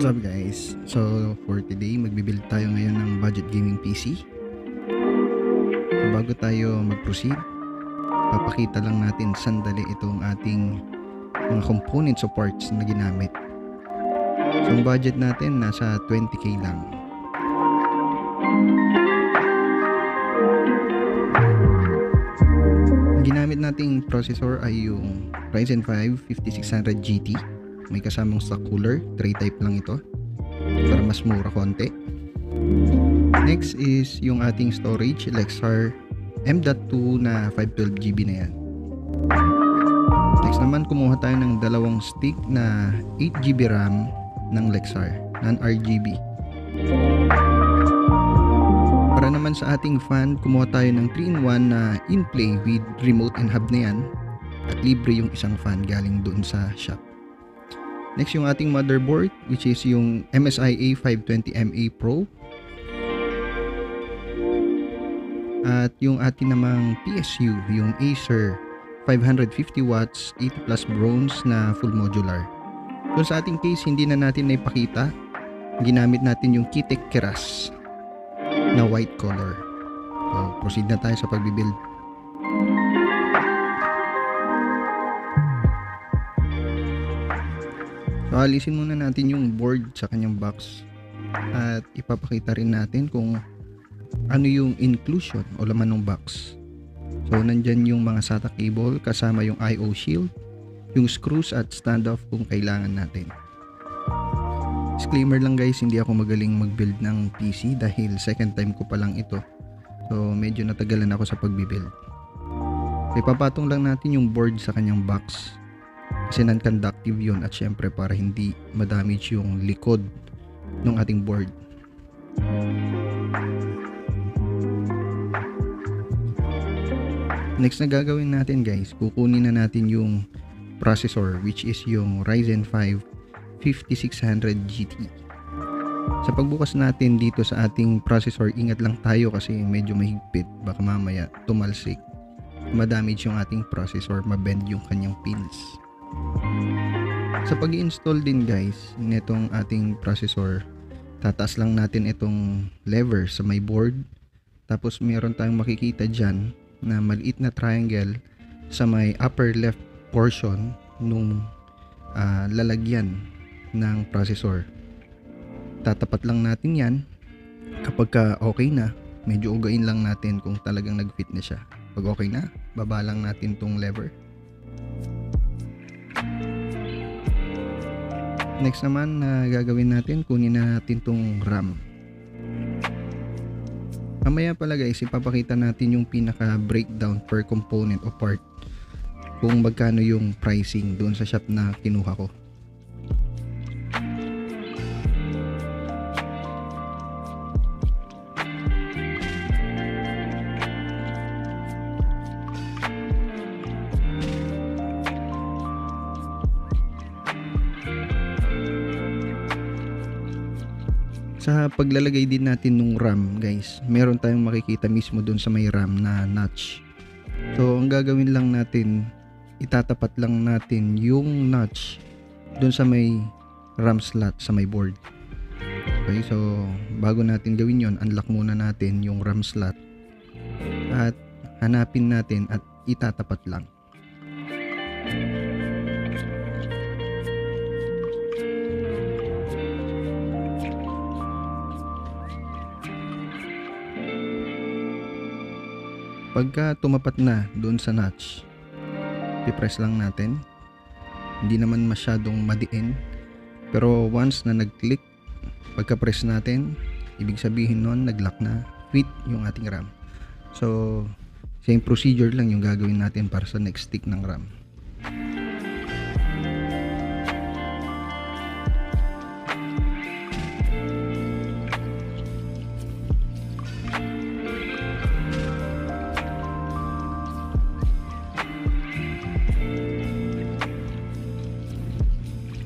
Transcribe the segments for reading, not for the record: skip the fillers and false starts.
What's up guys? So for today, magbibuild tayo ngayon ng budget gaming PC. So bago tayo mag-proceed, papakita lang natin sandali itong ating mga components o parts na ginamit. So ang budget natin nasa 20k lang. Ang ginamit nating processor ay yung Ryzen 5 5600 GT. May kasamang stock cooler, tray type lang ito para mas mura konti. Next is yung ating storage, Lexar M.2 na 512GB na yan. Next naman, kumuha tayo ng dalawang stick na 8GB RAM ng Lexar, non-RGB. Para naman sa ating fan, kumuha tayo ng 3-in-1 na in-play with remote and hub na yan, at libre yung isang fan galing doon sa shop. Next yung ating motherboard, which is yung MSI A520MA Pro. At yung ating namang PSU, yung Acer 550 watts 80 plus bronze na full modular. Doon sa ating case, hindi na natin naipakita. Ginamit natin yung Kitek Keras na white color. So, proceed na tayo sa pagbibuild. So, alisin muna natin yung board sa kanyang box at ipapakita rin natin kung ano yung inclusion o laman ng box. So, nandyan yung mga SATA cable kasama yung I/O shield, yung screws at standoff kung kailangan natin. Disclaimer lang guys, hindi ako magaling mag-build ng PC dahil second time ko pa lang ito. So, medyo natagalan ako sa pagbibuild. So, ipapatong lang natin yung board sa kanyang box. Kasi non-conductive yun at syempre para hindi madamage yung likod ng ating board. Next na gagawin natin guys, kukunin na natin yung processor which is yung Ryzen 5 5600 GT. Sa pagbukas natin dito sa ating processor, ingat lang tayo kasi medyo mahigpit, baka mamaya tumalsik, madamage yung ating processor, mabend yung kanyang pins. Sa pag-i-install din guys nitong ating processor, tataas lang natin itong lever sa may board, tapos meron tayong makikita dyan na maliit na triangle sa may upper left portion nung lalagyan ng processor. Tatapat lang natin yan. Kapag okay na, medyo ugain lang natin kung talagang nag-fit na siya. Pag okay na, baba lang natin tong lever. Next naman na gagawin natin, kunin na natin tong RAM. Mamaya pala guys, ipapakita natin yung pinaka breakdown per component o part, kung magkano yung pricing doon sa shop na kinuha ko. Sa paglalagay din natin ng RAM guys, meron tayong makikita mismo dun sa may RAM na notch. So ang gagawin lang natin, itatapat lang natin yung notch dun sa may RAM slot sa may board. Okay, so bago natin gawin yon, unlock muna natin yung RAM slot at hanapin natin at itatapat lang. Pagka tumapat na doon sa notch, i-press lang natin. Hindi naman masyadong madiin, pero once na nag-click, pagka-press natin, ibig sabihin nun nag-lock na, fit yung ating RAM. So same procedure lang yung gagawin natin para sa next stick ng RAM.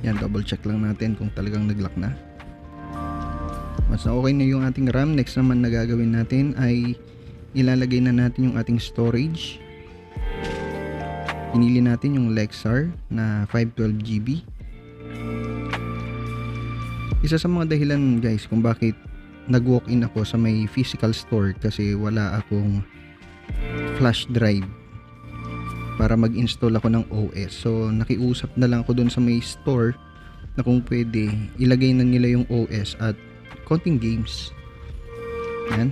Yan, double check lang natin kung talagang nag-lock na. Mas na okay na yung ating RAM. Next naman na gagawin natin ay ilalagay na natin yung ating storage. Pinili natin yung Lexar na 512GB. Isa sa mga dahilan guys kung bakit nag-walk-in ako sa may physical store kasi wala akong flash drive para mag-install ako ng OS. So nakiusap na lang ako dun sa may store na kung pwede ilagay na nila yung OS at konting games. Yan.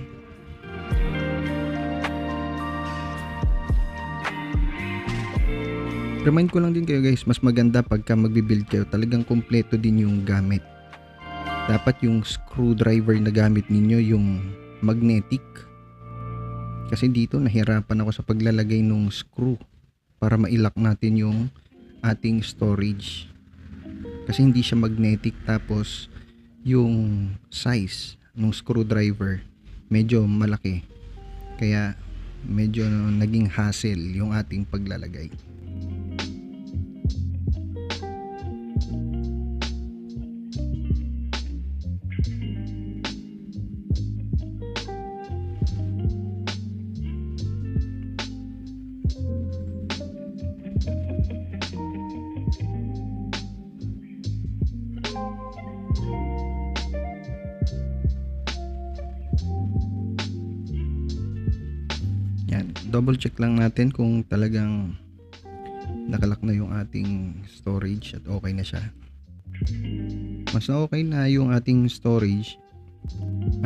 Remind ko lang din kayo guys, mas maganda pagka magbibuild kayo, talagang kompleto din yung gamit. Dapat yung screwdriver na gamit ninyo yung magnetic. Kasi dito nahirapan ako sa paglalagay ng screw para mailak natin yung ating storage. Kasi hindi siya magnetic, tapos yung size ng screwdriver medyo malaki. Kaya medyo naging hassle yung ating paglalagay. Yan, double check lang natin kung talagang nakalock na yung ating storage at okay na siya. Mas okay na yung ating storage,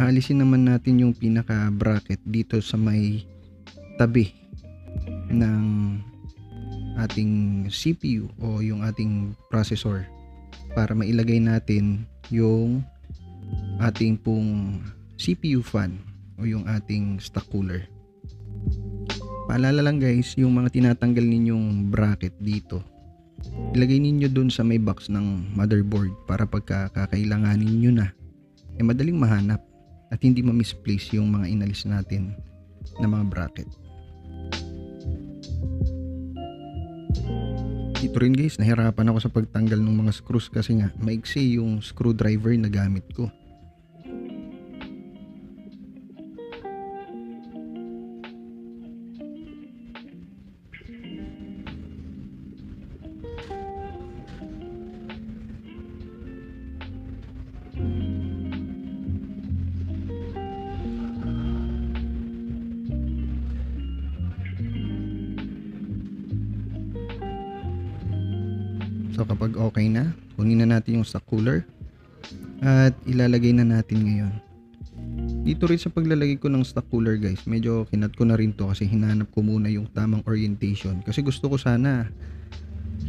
aalisin naman natin yung pinaka bracket dito sa may tabi ng ating CPU o yung ating processor para mailagay natin yung ating pong CPU fan o yung ating stock cooler. Paalala lang guys, yung mga tinatanggal ninyong bracket dito, ilagay ninyo dun sa may box ng motherboard para pagka kakailanganin nyo na, madaling mahanap at hindi ma-misplace yung mga inalis natin na mga bracket. Dito rin guys, nahirapan ako sa pagtanggal ng mga screws kasi nga maiksi yung screwdriver na gamit ko. So kapag okay na, kunin na natin yung stock cooler at ilalagay na natin ngayon. Dito rin sa paglalagay ko ng stock cooler guys, medyo kinat ko na rin to kasi hinanap ko muna yung tamang orientation. Kasi gusto ko sana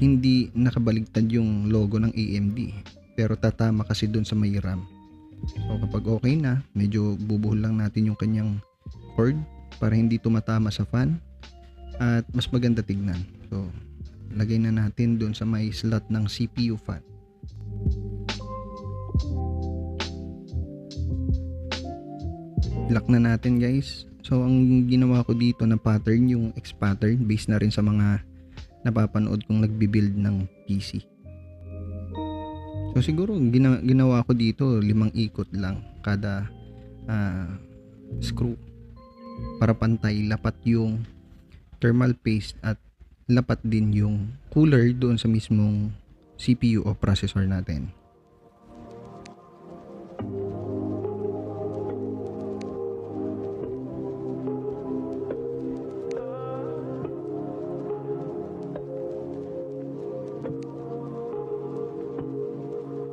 hindi nakabaligtad yung logo ng AMD, pero tatama kasi dun sa may RAM. So kapag okay na, medyo bubuhol lang natin yung kanyang cord para hindi tumatama sa fan at mas maganda tignan. So lagay na natin doon sa may slot ng CPU fan. Lock na natin guys. So ang ginawa ko dito na pattern, yung X pattern, based na rin sa mga napapanood kong nagbi-build ng PC. So siguro ginawa ko dito 5 ikot lang kada screw para pantay, lapat yung thermal paste at lapat din yung cooler doon sa mismong CPU o processor natin.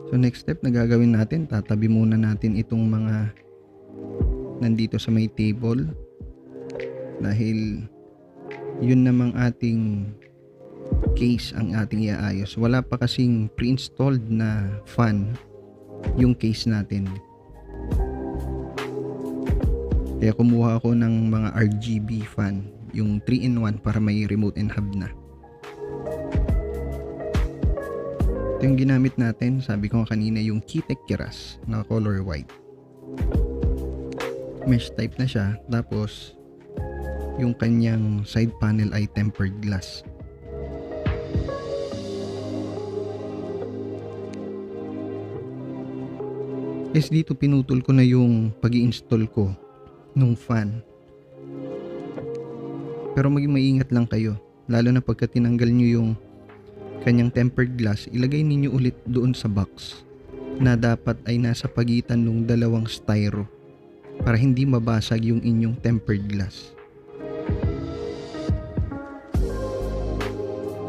So next step na gagawin natin, tatabi muna natin itong mga nandito sa may table dahil yun namang ating case ang ating iaayos. Wala pa kasing pre-installed na fan yung case natin. Kaya kumuha ako ng mga RGB fan, yung 3-in-1 para may remote and hub na. Ito yung ginamit natin, sabi ko kanina, yung Keytech Keras na color white. Mesh type na siya, tapos yung kanyang side panel ay tempered glass. Guys, dito pinutol ko na yung pag-i-install ko nung fan. Pero maging maingat lang kayo, lalo na pagka tinanggal nyo yung kanyang tempered glass, ilagay ninyo ulit doon sa box na dapat ay nasa pagitan ng dalawang styro para hindi mabasag yung inyong tempered glass.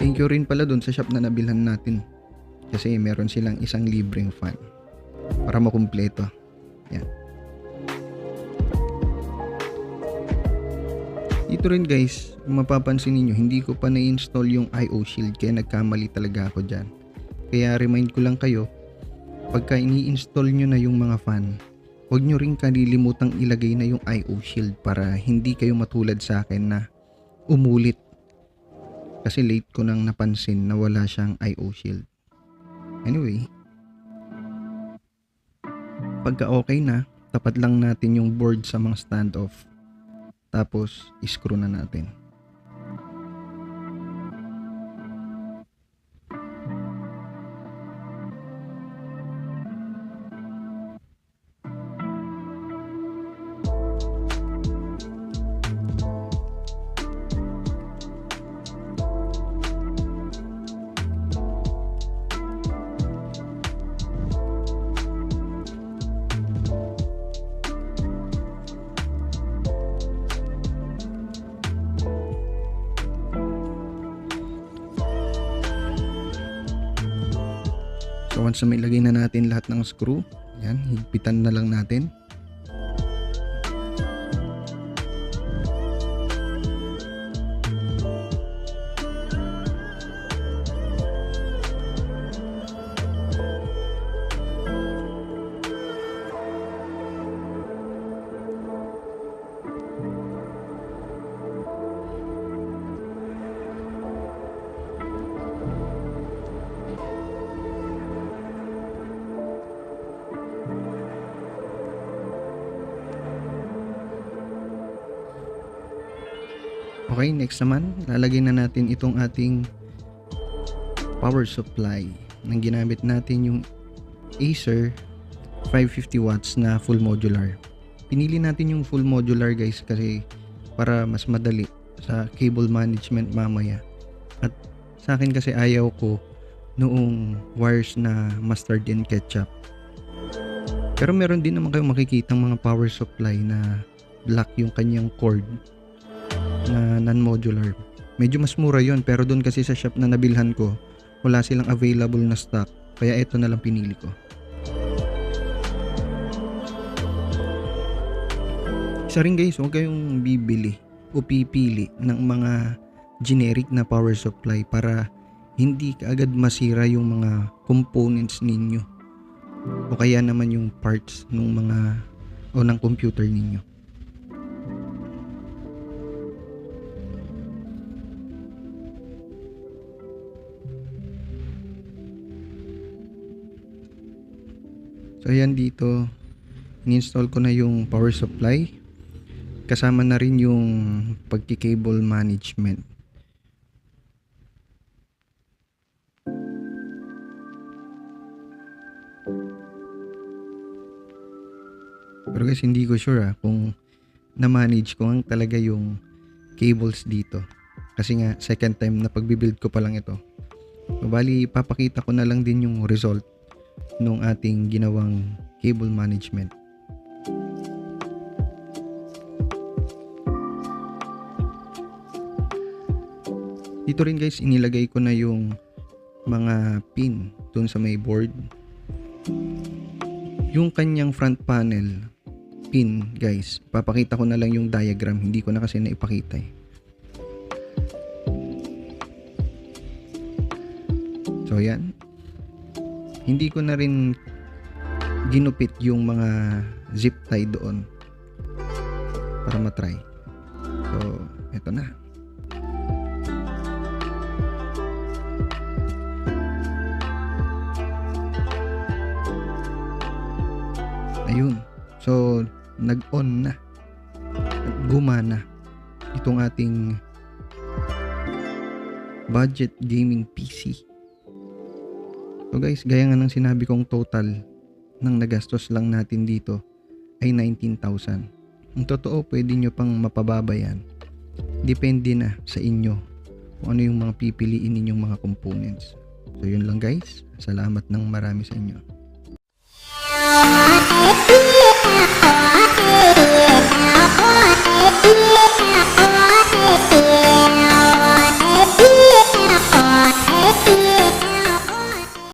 Thank you rin pala dun sa shop na nabilhan natin kasi meron silang isang libreng fan para makumpleto. Yan. Dito rin guys, kung mapapansin niyo, hindi ko pa na-install yung IO shield kaya nagkamali talaga ako dyan. Kaya remind ko lang kayo, pagka ini-install nyo na yung mga fan, huwag nyo rin kalilimutang ilagay na yung IO shield para hindi kayo matulad sa akin na umulit. Kasi late ko nang napansin na wala siyang IO shield. Anyway, pagka okay na, tapat lang natin yung board sa mga standoff. Tapos, screw na natin. So once na mailagay na natin lahat ng screw, yan, higpitan na lang natin. Okay, next naman, lalagay na natin itong ating power supply. Nang ginamit natin yung Acer 550 watts na full modular. Pinili natin yung full modular guys kasi para mas madali sa cable management mamaya. At sa akin kasi ayaw ko noong wires na mustard and ketchup. Pero meron din naman kayong makikitang mga power supply na black yung kanyang cord na non-modular. Medyo mas mura yon, pero doon kasi sa shop na nabilhan ko, wala silang available na stock. Kaya ito na lang pinili ko. Isa rin guys, huwag kayong bibili o pipili ng mga generic na power supply para hindi kaagad masira yung mga components ninyo o kaya naman yung parts ng mga o ng computer ninyo. So ayan, dito in-install ko na yung power supply kasama na rin yung pagki-cable management. Pero guys, hindi ko sure kung na-manage ko ang talaga yung cables dito. Kasi nga second time na pagbibuild ko pa lang ito. Bali, papakita ko na lang din yung result nung ating ginawang cable management. Dito rin guys, inilagay ko na yung mga pin dun sa may board. Yung kanyang front panel pin guys, papakita ko na lang yung diagram, hindi ko na kasi naipakita eh. So yan, hindi ko na rin ginupit yung mga zip tie doon para matry. So eto na. Ayun, so nag-on na at gumana itong ating budget gaming PC. So guys, gaya nga ng sinabi kong, total ng nagastos lang natin dito ay 19,000. Ang totoo, pwede nyo pang mapababa yan. Depende na sa inyo kung ano yung mga pipiliin ninyong mga components. So yun lang guys, salamat ng marami sa inyo.